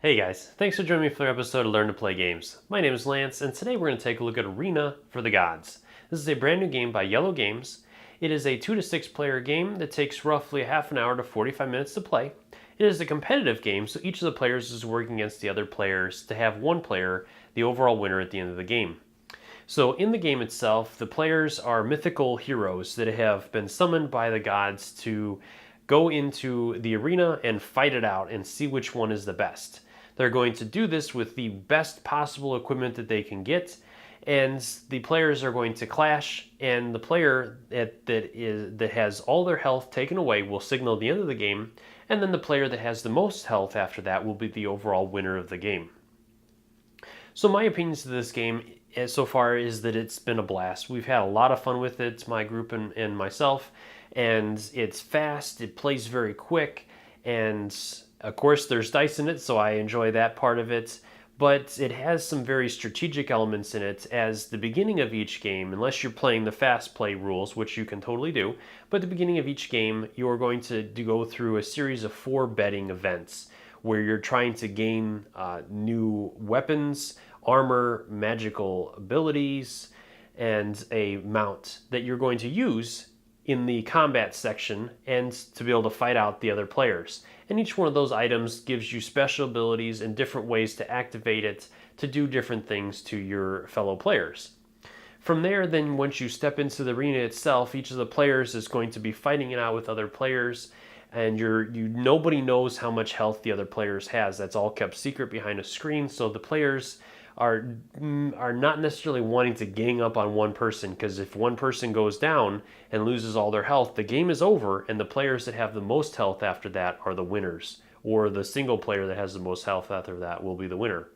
Hey guys, thanks for joining me for another episode of Learn to Play Games. My name is Lance, and today we're going to take a look at Arena for the Gods. This is a brand new game by Iello Games. It is a 2 to 6 player game that takes roughly half an hour to 45 minutes to play. It is a competitive game, so each of the players is working against the other players to have one player the overall winner at the end of the game. So in the game itself, the players are mythical heroes that have been summoned by the gods to go into the arena and fight it out and see which one is the best. They're going to do this with the best possible equipment that they can get, and the players are going to clash, and the player that has all their health taken away will signal the end of the game, and then the player that has the most health after that will be the overall winner of the game. So my opinions of this game so far is that it's been a blast. We've had a lot of fun with it, my group and myself, and it's fast, it plays very quick, and of course there's dice in it, so I enjoy that part of it, but it has some very strategic elements in it as the beginning of each game, unless you're playing the fast play rules, which you can totally do, but at the beginning of each game you're going to go through a series of 4 betting events where you're trying to gain new weapons, armor, magical abilities, and a mount that you're going to use in the combat section and to be able to fight out the other players. And each one of those items gives you special abilities and different ways to activate it to do different things to your fellow players. From there, then once you step into the arena itself, each of the players is going to be fighting it out with other players, and nobody knows how much health the other players has. That's all kept secret behind a screen, so the players are not necessarily wanting to gang up on one person, because if one person goes down and loses all their health, the game is over, and the players that have the most health after that are the winners, or the single player that has the most health after that will be the winner.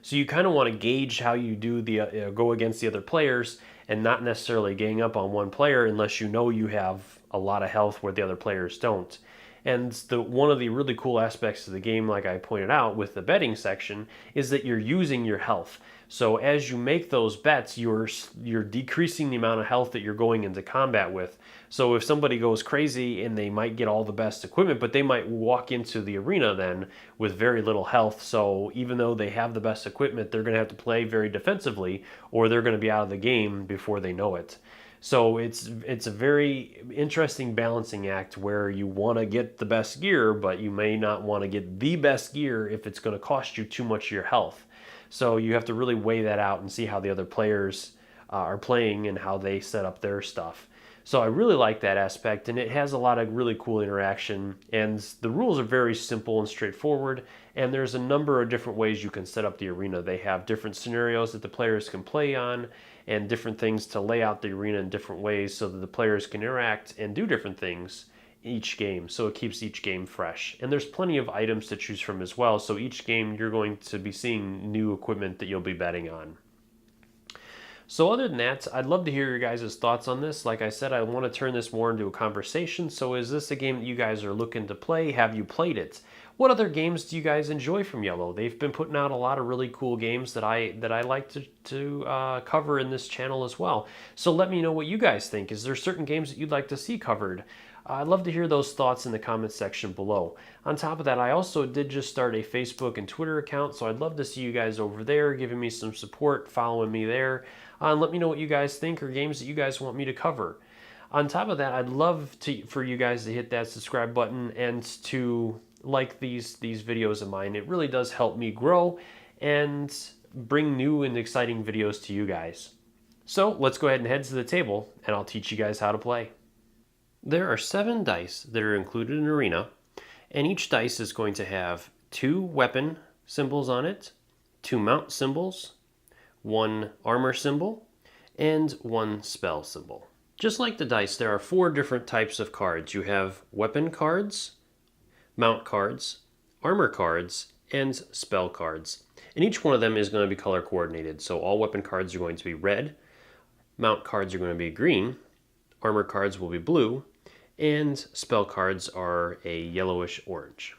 So you kind of want to gauge how you do the go against the other players and not necessarily gang up on one player unless you know you have a lot of health where the other players don't. And one of the really cool aspects of the game, like I pointed out with the betting section, is that you're using your health. So as you make those bets, you're decreasing the amount of health that you're going into combat with. So if somebody goes crazy and they might get all the best equipment, but they might walk into the arena then with very little health. So even though they have the best equipment, they're going to have to play very defensively, or they're going to be out of the game before they know it. So it's a very interesting balancing act where you want to get the best gear, but you may not want to get the best gear if it's going to cost you too much of your health. So you have to really weigh that out and see how the other players are playing and how they set up their stuff. So I really like that aspect, and it has a lot of really cool interaction, and the rules are very simple and straightforward, and there's a number of different ways you can set up the arena. They have different scenarios that the players can play on and different things to lay out the arena in different ways so that the players can interact and do different things each game, so it keeps each game fresh. And there's plenty of items to choose from as well, so each game you're going to be seeing new equipment that you'll be betting on. So other than that, I'd love to hear your guys' thoughts on this. Like I said, I want to turn this more into a conversation. So is this a game that you guys are looking to play? Have you played it? What other games do you guys enjoy from Iello? They've been putting out a lot of really cool games that I like to cover in this channel as well. So let me know what you guys think. Is there certain games that you'd like to see covered? I'd love to hear those thoughts in the comments section below. On top of that, I also did just start a Facebook and Twitter account, so I'd love to see you guys over there, giving me some support, following me there, and let me know what you guys think or games that you guys want me to cover. On top of that, I'd love for you guys to hit that subscribe button and to like these videos of mine. It really does help me grow and bring new and exciting videos to you guys. So let's go ahead and head to the table, and I'll teach you guys how to play. There are 7 dice that are included in Arena, and each dice is going to have 2 weapon symbols on it, 2 mount symbols, 1 armor symbol, and 1 spell symbol. Just like the dice, there are 4 different types of cards. You have weapon cards, mount cards, armor cards, and spell cards. And each one of them is going to be color coordinated. So all weapon cards are going to be red, mount cards are going to be green, armor cards will be blue, and spell cards are a yellowish orange.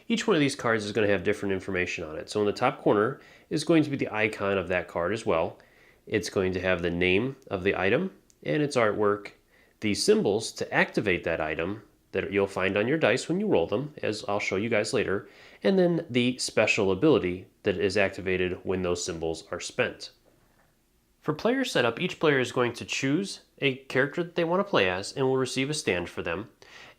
Each one of these cards is going to have different information on it. So in the top corner is going to be the icon of that card as well. It's going to have the name of the item and its artwork, the symbols to activate that item, that you'll find on your dice when you roll them, as I'll show you guys later, and then the special ability that is activated when those symbols are spent. For player setup, each player is going to choose a character that they want to play as and will receive a stand for them.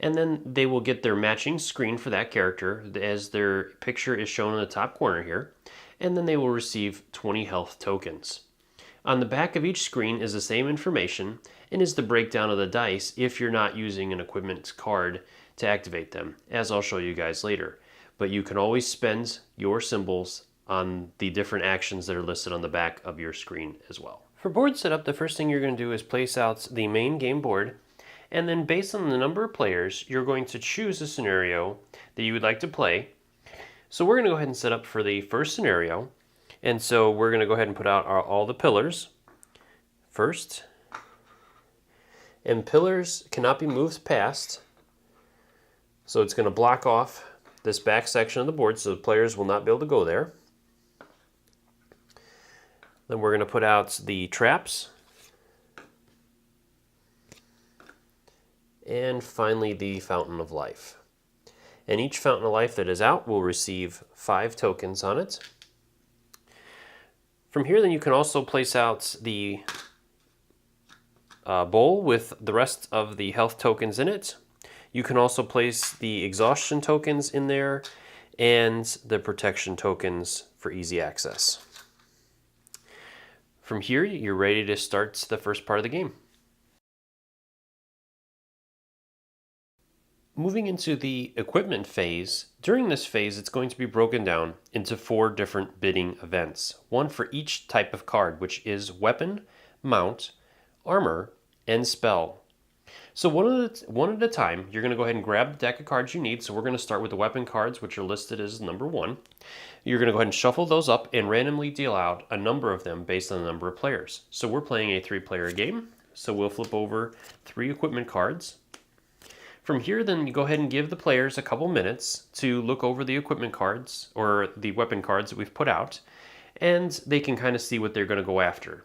And then they will get their matching screen for that character as their picture is shown in the top corner here. And then they will receive 20 health tokens. On the back of each screen is the same information and is the breakdown of the dice if you're not using an equipment card to activate them, as I'll show you guys later. But you can always spend your symbols on the different actions that are listed on the back of your screen as well. For board setup, the first thing you're going to do is place out the main game board, and then based on the number of players, you're going to choose a scenario that you would like to play. So we're going to go ahead and set up for the first scenario, and so we're going to go ahead and put out all the pillars first. And pillars cannot be moved past, so it's going to block off this back section of the board so the players will not be able to go there. Then we're going to put out the traps. And finally the Fountain of Life. And each Fountain of Life that is out will receive 5 tokens on it. From here then you can also place out the bowl with the rest of the health tokens in it. You can also place the exhaustion tokens in there and the protection tokens for easy access. From here, you're ready to start the first part of the game. Moving into the equipment phase, during this phase it's going to be broken down into 4 different bidding events, one for each type of card, which is weapon, mount, armor, and spell. So one at a time, you're going to go ahead and grab the deck of cards you need. So we're going to start with the weapon cards, which are listed as number 1. You're going to go ahead and shuffle those up and randomly deal out a number of them based on the number of players. So we're playing a 3-player game, so we'll flip over 3 equipment cards. From here, then you go ahead and give the players a couple minutes to look over the equipment cards, or the weapon cards that we've put out, and they can kind of see what they're going to go after.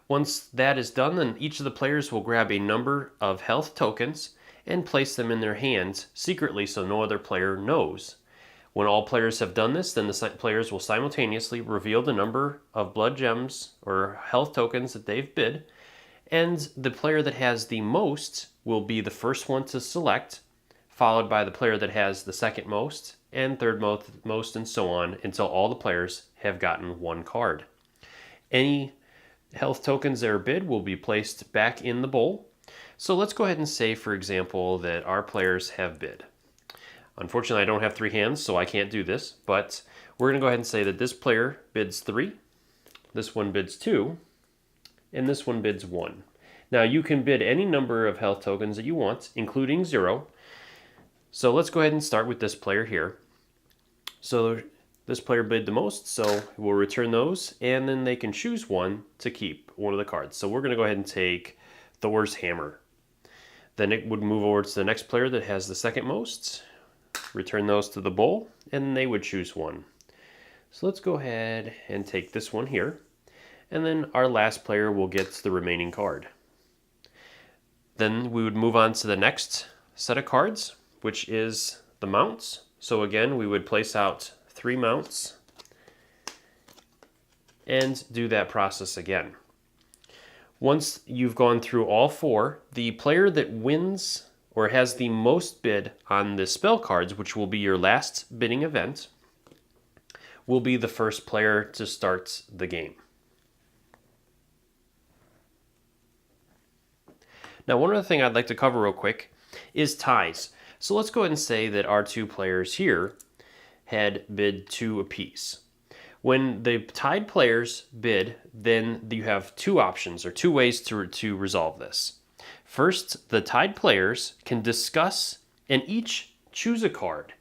Once that is done, then each of the players will grab a number of health tokens and place them in their hands secretly so no other player knows. When all players have done this, then the players will simultaneously reveal the number of blood gems or health tokens that they've bid, and the player that has the most will be the first one to select, followed by the player that has the second most and third most, and so on until all the players have gotten 1 card. Any health tokens that are bid will be placed back in the bowl. So let's go ahead and say, for example, that our players have bid. Unfortunately, I don't have 3 hands, so I can't do this, but we're going to go ahead and say that this player bids 3, this one bids 2, and this one bids 1. Now, you can bid any number of health tokens that you want, including 0. So let's go ahead and start with this player here. So this player bid the most, so we'll return those, and then they can choose one to keep, one of the cards. So we're going to go ahead and take Thor's Hammer. Then it would move over to the next player that has the second most, return those to the bowl, and they would choose one. So let's go ahead and take this one here, and then our last player will get the remaining card. Then we would move on to the next set of cards, which is the mounts. So again, we would place out 3 mounts and do that process again. Once you've gone through all 4, the player that wins or has the most bid on the spell cards, which will be your last bidding event, will be the first player to start the game. Now, one other thing I'd like to cover real quick is ties. So let's go ahead and say that our 2 players here had bid 2 apiece. When the tied players bid, then you have 2 options or 2 ways to resolve this. First, the tied players can discuss and each choose a card.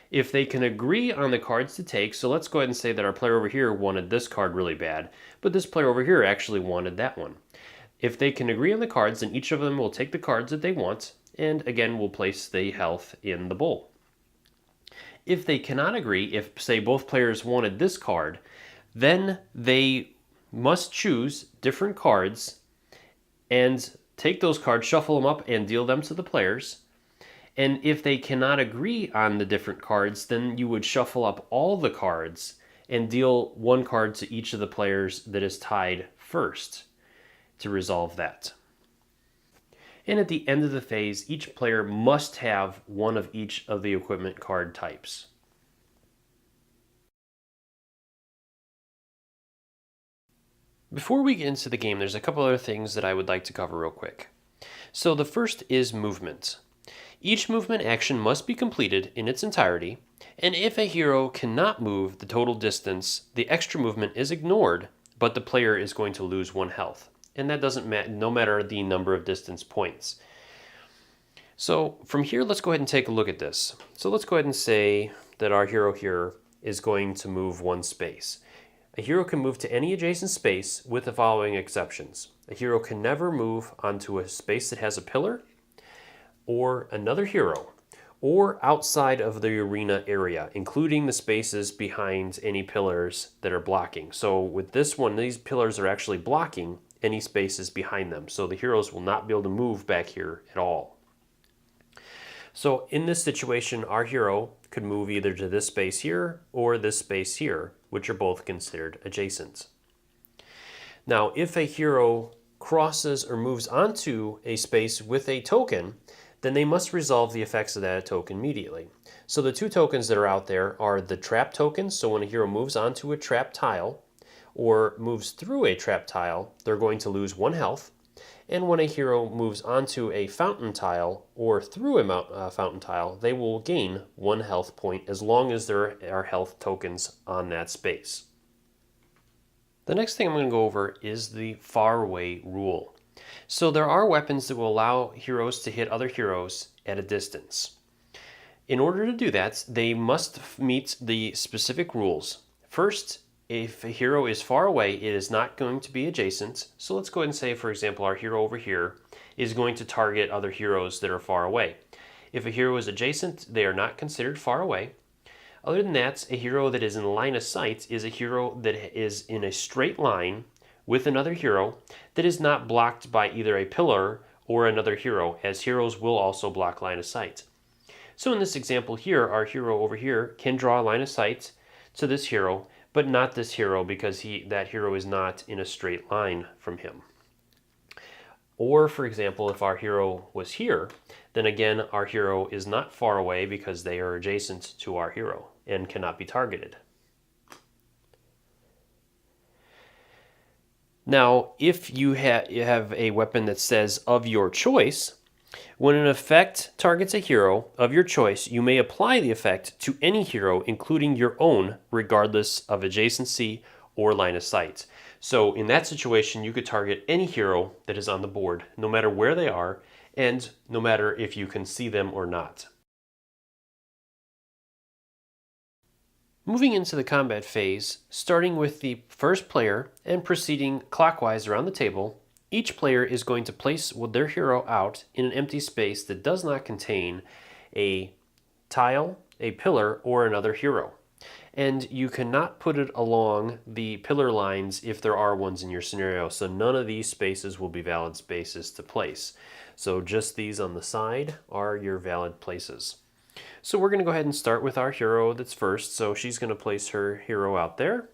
If they can agree on the cards to take, so let's go ahead and say that our player over here wanted this card really bad, but this player over here actually wanted that one. If they can agree on the cards, then each of them will take the cards that they want, and again, we'll place the health in the bowl. If they cannot agree, if say both players wanted this card, then they must choose different cards and take those cards, shuffle them up, and deal them to the players. And if they cannot agree on the different cards, then you would shuffle up all the cards and deal one card to each of the players that is tied first to resolve that. And at the end of the phase, each player must have one of each of the equipment card types. Before we get into the game, there's a couple other things that I would like to cover real quick. So the first is movement. Each movement action must be completed in its entirety, and if a hero cannot move the total distance, the extra movement is ignored, but the player is going to lose 1 health. And that doesn't matter, no matter the number of distance points. So from here, let's go ahead and take a look at this. So let's go ahead and say that our hero here is going to move 1 space. A hero can move to any adjacent space with the following exceptions. A hero can never move onto a space that has a pillar or another hero, or outside of the arena area, including the spaces behind any pillars that are blocking. So with this one, these pillars are actually blocking any spaces behind them. So the heroes will not be able to move back here at all. So in this situation, our hero could move either to this space here or this space here, which are both considered adjacent. Now, if a hero crosses or moves onto a space with a token, then they must resolve the effects of that token immediately. So the 2 tokens that are out there are the trap tokens. So when a hero moves onto a trap tile or moves through a trap tile, they're going to lose 1 health. And when a hero moves onto a fountain tile or through a fountain tile, they will gain 1 health point as long as there are health tokens on that space. The next thing I'm going to go over is the far away rule. So there are weapons that will allow heroes to hit other heroes at a distance. In order to do that, they must meet the specific rules. First, if a hero is far away, it is not going to be adjacent. So let's go ahead and say, for example, our hero over here is going to target other heroes that are far away. If a hero is adjacent, they are not considered far away. Other than that, a hero that is in line of sight is a hero that is in a straight line with another hero that is not blocked by either a pillar or another hero, as heroes will also block line of sight. So in this example here, our hero over here can draw a line of sight to this hero, but not this hero because that hero is not in a straight line from him. Or for example, if our hero was here, then again our hero is not far away because they are adjacent to our hero and cannot be targeted. Now, if you have a weapon that says of your choice, when an effect targets a hero of your choice, you may apply the effect to any hero, including your own, regardless of adjacency or line of sight. So in that situation, you could target any hero that is on the board, no matter where they are, and no matter if you can see them or not. Moving into the combat phase, starting with the first player and proceeding clockwise around the table, each player is going to place their hero out in an empty space that does not contain a tile, a pillar, or another hero. And you cannot put it along the pillar lines if there are ones in your scenario, so none of these spaces will be valid spaces to place. So just these on the side are your valid places. So we're going to go ahead and start with our hero that's first. So she's going to place her hero out there.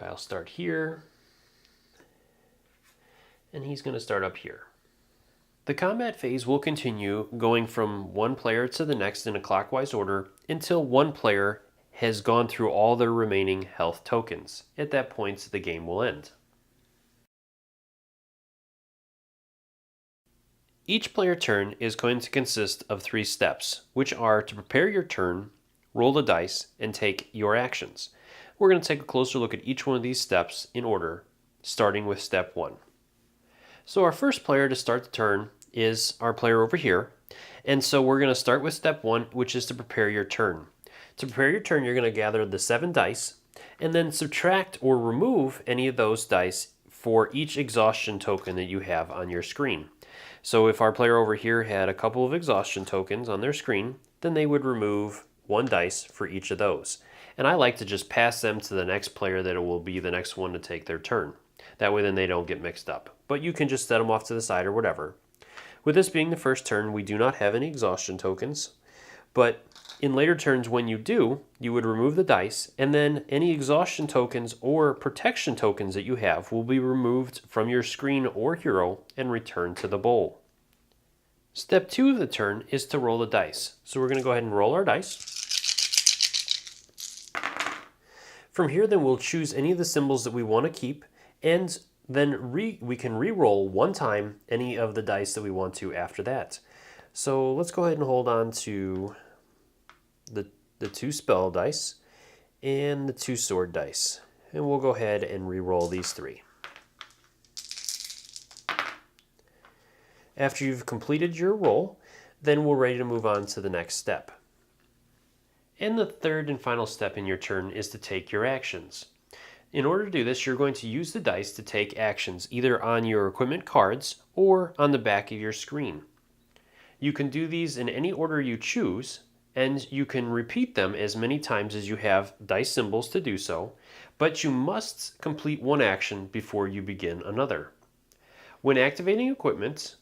I'll start here. And he's going to start up here. The combat phase will continue going from one player to the next in a clockwise order until one player has gone through all their remaining health tokens. At that point, the game will end. Each player turn is going to consist of 3 steps, which are to prepare your turn, roll the dice, and take your actions. We're going to take a closer look at each one of these steps in order, starting with step 1. So our first player to start the turn is our player over here, and so we're going to start with step 1, which is to prepare your turn. To prepare your turn, you're going to gather the 7 dice, and then subtract or remove any of those dice for each exhaustion token that you have on your screen. So if our player over here had a couple of exhaustion tokens on their screen, then they would remove 1 dice for each of those. And I like to just pass them to the next player that will be the next one to take their turn. That way then they don't get mixed up. But you can just set them off to the side or whatever. With this being the first turn, we do not have any exhaustion tokens, but in later turns when you do, you would remove the dice, and then any exhaustion tokens or protection tokens that you have will be removed from your screen or hero and returned to the bowl. Step 2 of the turn is to roll the dice. So we're going to go ahead and roll our dice. From here, then we'll choose any of the symbols that we want to keep, and then we can re-roll one time any of the dice that we want to after that. So let's go ahead and hold on to the 2 spell dice and the 2 sword dice. And we'll go ahead and re-roll these 3. After you've completed your roll, then we're ready to move on to the next step. And the third and final step in your turn is to take your actions. In order to do this, you're going to use the dice to take actions either on your equipment cards or on the back of your screen. You can do these in any order you choose, and you can repeat them as many times as you have dice symbols to do so, but you must complete one action before you begin another. When activating equipment,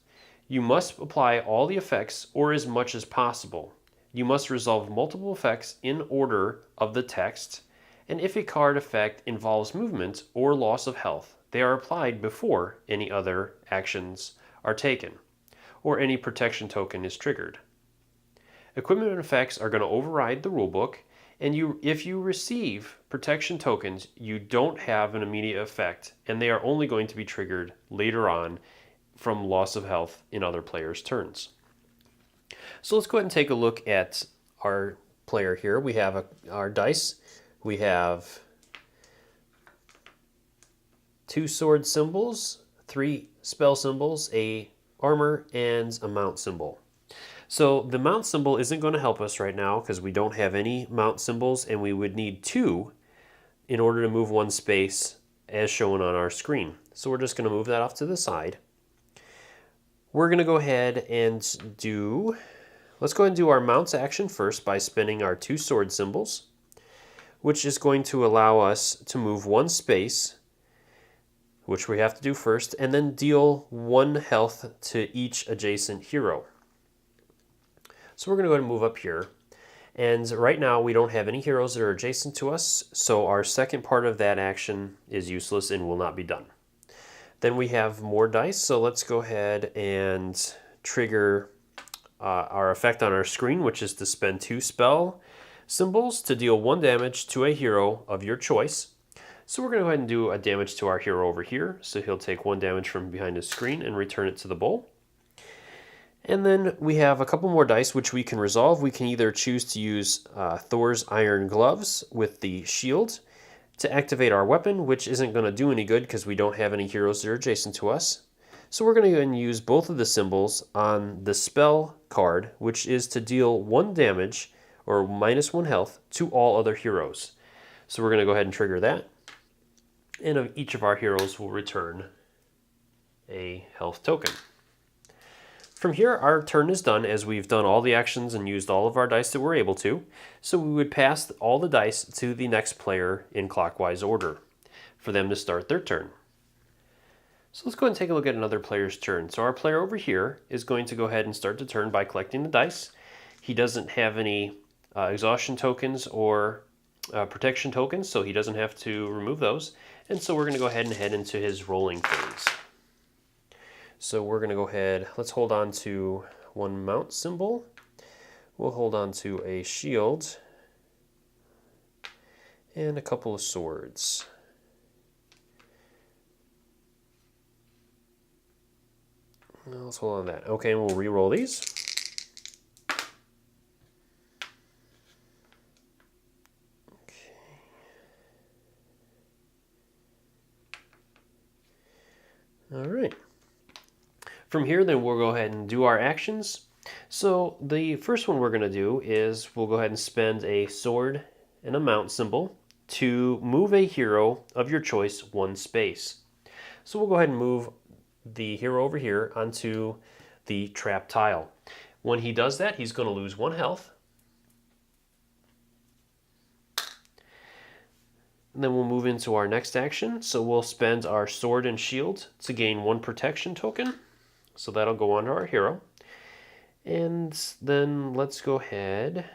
you must apply all the effects or as much as possible. You must resolve multiple effects in order of the text, and if a card effect involves movement or loss of health, they are applied before any other actions are taken, or any protection token is triggered. Equipment effects are going to override the rulebook, and if you receive protection tokens, you don't have an immediate effect, and they are only going to be triggered later on from loss of health in other players' turns. So let's go ahead and take a look at our player here. We have our dice. We have 2 sword symbols, 3 spell symbols, a armor, and a mount symbol. So the mount symbol isn't going to help us right now because we don't have any mount symbols, and we would need 2 in order to move 1 space as shown on our screen. So we're just going to move that off to the side. We're going to go ahead and let's go ahead and do our mounts action first by spinning our 2 sword symbols, which is going to allow us to move 1 space, which we have to do first, and then deal 1 health to each adjacent hero. So we're going to go ahead and move up here. And right now we don't have any heroes that are adjacent to us, so our second part of that action is useless and will not be done. Then we have more dice, so let's go ahead and trigger our effect on our screen, which is to spend 2 spell symbols to deal 1 damage to a hero of your choice. So we're going to go ahead and do a damage to our hero over here, so he'll take 1 damage from behind his screen and return it to the bowl. And then we have a couple more dice which we can resolve. We can either choose to use Thor's Iron Gloves with the shield to activate our weapon, which isn't going to do any good because we don't have any heroes that are adjacent to us. So we're going to go ahead and use both of the symbols on the spell card, which is to deal 1 damage or -1 health to all other heroes. So we're going to go ahead and trigger that. And each of our heroes will return a health token. From here, our turn is done as we've done all the actions and used all of our dice that we're able to. So we would pass all the dice to the next player in clockwise order for them to start their turn. So let's go ahead and take a look at another player's turn. So our player over here is going to go ahead and start the turn by collecting the dice. He doesn't have any exhaustion tokens or protection tokens, so he doesn't have to remove those. And so we're going to go ahead and head into his rolling phase. So we're going to go ahead, let's hold on to 1 mount symbol. We'll hold on to a shield and a couple of swords. Let's hold on to that. Okay, and we'll re-roll these. Okay. All right. From here, then we'll go ahead and do our actions. So the first one we're going to do is we'll go ahead and spend a sword and a mount symbol to move a hero of your choice 1 space. So we'll go ahead and move the hero over here onto the trap tile. When he does that, he's going to lose 1 health. And then we'll move into our next action. So we'll spend our sword and shield to gain 1 protection token. So that'll go on to our hero. And then let's go ahead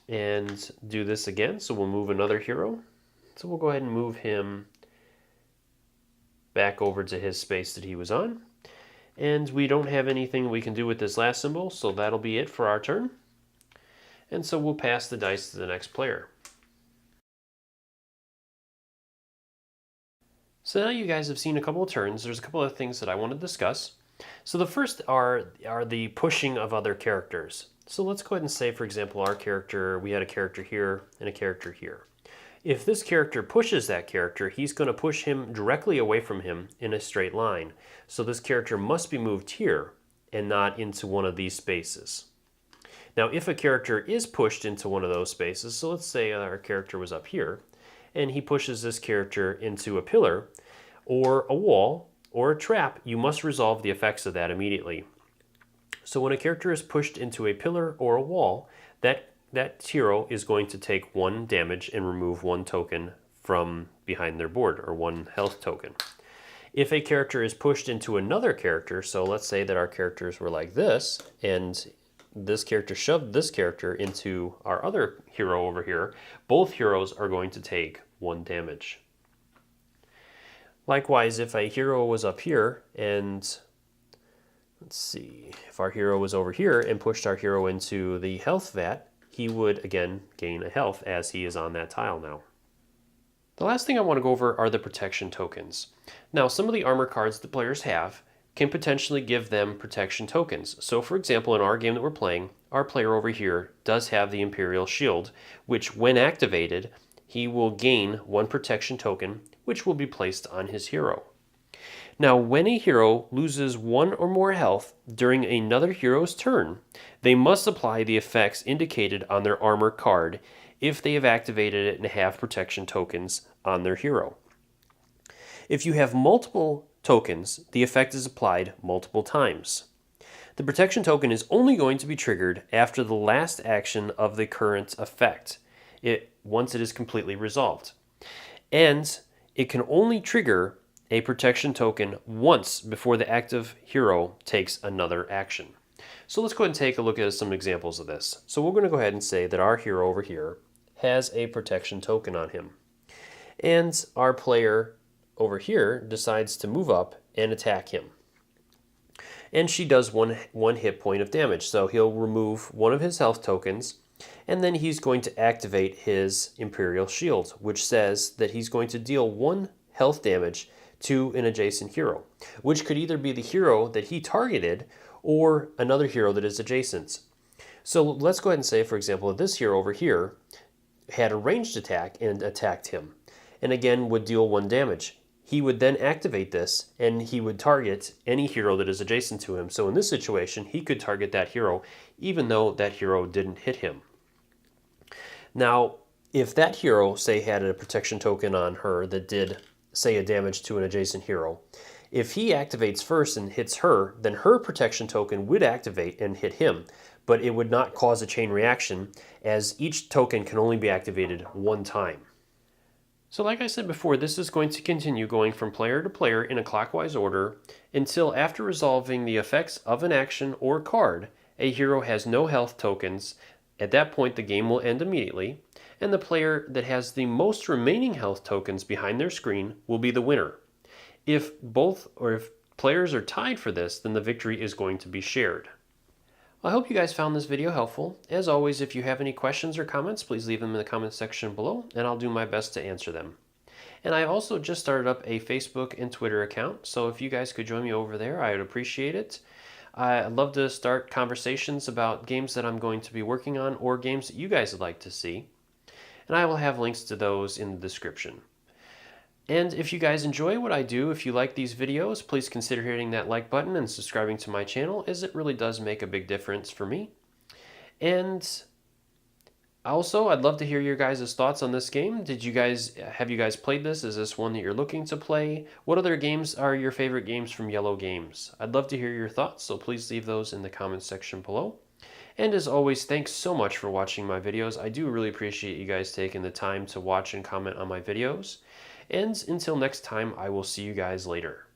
and do this again. So we'll move another hero. So we'll go ahead and move him back over to his space that he was on. And we don't have anything we can do with this last symbol, so that'll be it for our turn. And so we'll pass the dice to the next player. So now you guys have seen a couple of turns. There's a couple of things that I want to discuss. So the first are the pushing of other characters. So let's go ahead and say, for example, our character, we had a character here and a character here. If this character pushes that character, he's going to push him directly away from him in a straight line. So this character must be moved here and not into one of these spaces. Now, if a character is pushed into one of those spaces, so let's say our character was up here, and he pushes this character into a pillar or a wall or a trap, you must resolve the effects of that immediately. So when a character is pushed into a pillar or a wall, that hero is going to take 1 damage and remove 1 token from behind their board, or 1 health token. If a character is pushed into another character, so let's say that our characters were like this, and this character shoved this character into our other hero over here, both heroes are going to take 1 damage. Likewise, if a hero was up here and let's see, if our hero was over here and pushed our hero into the health vat, he would again gain a health as he is on that tile now. The last thing I want to go over are the protection tokens. Now, some of the armor cards the players have can potentially give them protection tokens. So for example, in our game that we're playing, our player over here does have the Imperial Shield, which when activated, he will gain 1 protection token, which will be placed on his hero. Now, when a hero loses 1 or more health during another hero's turn, they must apply the effects indicated on their armor card if they have activated it and have protection tokens on their hero. If you have multiple tokens, the effect is applied multiple times. The protection token is only going to be triggered after the last action of the current effect, once it is completely resolved. And it can only trigger a protection token once before the active hero takes another action. So let's go ahead and take a look at some examples of this. So we're going to go ahead and say that our hero over here has a protection token on him. And our player over here decides to move up and attack him. And she does one hit point of damage. So he'll remove 1 of his health tokens, and then he's going to activate his Imperial Shield, which says that he's going to deal 1 health damage to an adjacent hero, which could either be the hero that he targeted or another hero that is adjacent. So let's go ahead and say, for example, that this hero over here had a ranged attack and attacked him, and again would deal 1 damage. He would then activate this, and he would target any hero that is adjacent to him. So in this situation, he could target that hero, even though that hero didn't hit him. Now, if that hero, say, had a protection token on her that did, say, a damage to an adjacent hero, if he activates first and hits her, then her protection token would activate and hit him, but it would not cause a chain reaction, as each token can only be activated 1 time. So like I said before, this is going to continue going from player to player in a clockwise order until after resolving the effects of an action or card, a hero has no health tokens. At that point, the game will end immediately, and the player that has the most remaining health tokens behind their screen will be the winner. If players are tied for this, then the victory is going to be shared. I hope you guys found this video helpful. As always, if you have any questions or comments, please leave them in the comment section below, and I'll do my best to answer them. And I also just started up a Facebook and Twitter account, so if you guys could join me over there, I would appreciate it. I'd love to start conversations about games that I'm going to be working on or games that you guys would like to see. And I will have links to those in the description. And if you guys enjoy what I do, if you like these videos, please consider hitting that like button and subscribing to my channel, as it really does make a big difference for me. And also, I'd love to hear your guys' thoughts on this game. Have you guys played this? Is this one that you're looking to play? What other games are your favorite games from Iello Games? I'd love to hear your thoughts, so please leave those in the comments section below. And as always, thanks so much for watching my videos. I do really appreciate you guys taking the time to watch and comment on my videos. And until next time, I will see you guys later.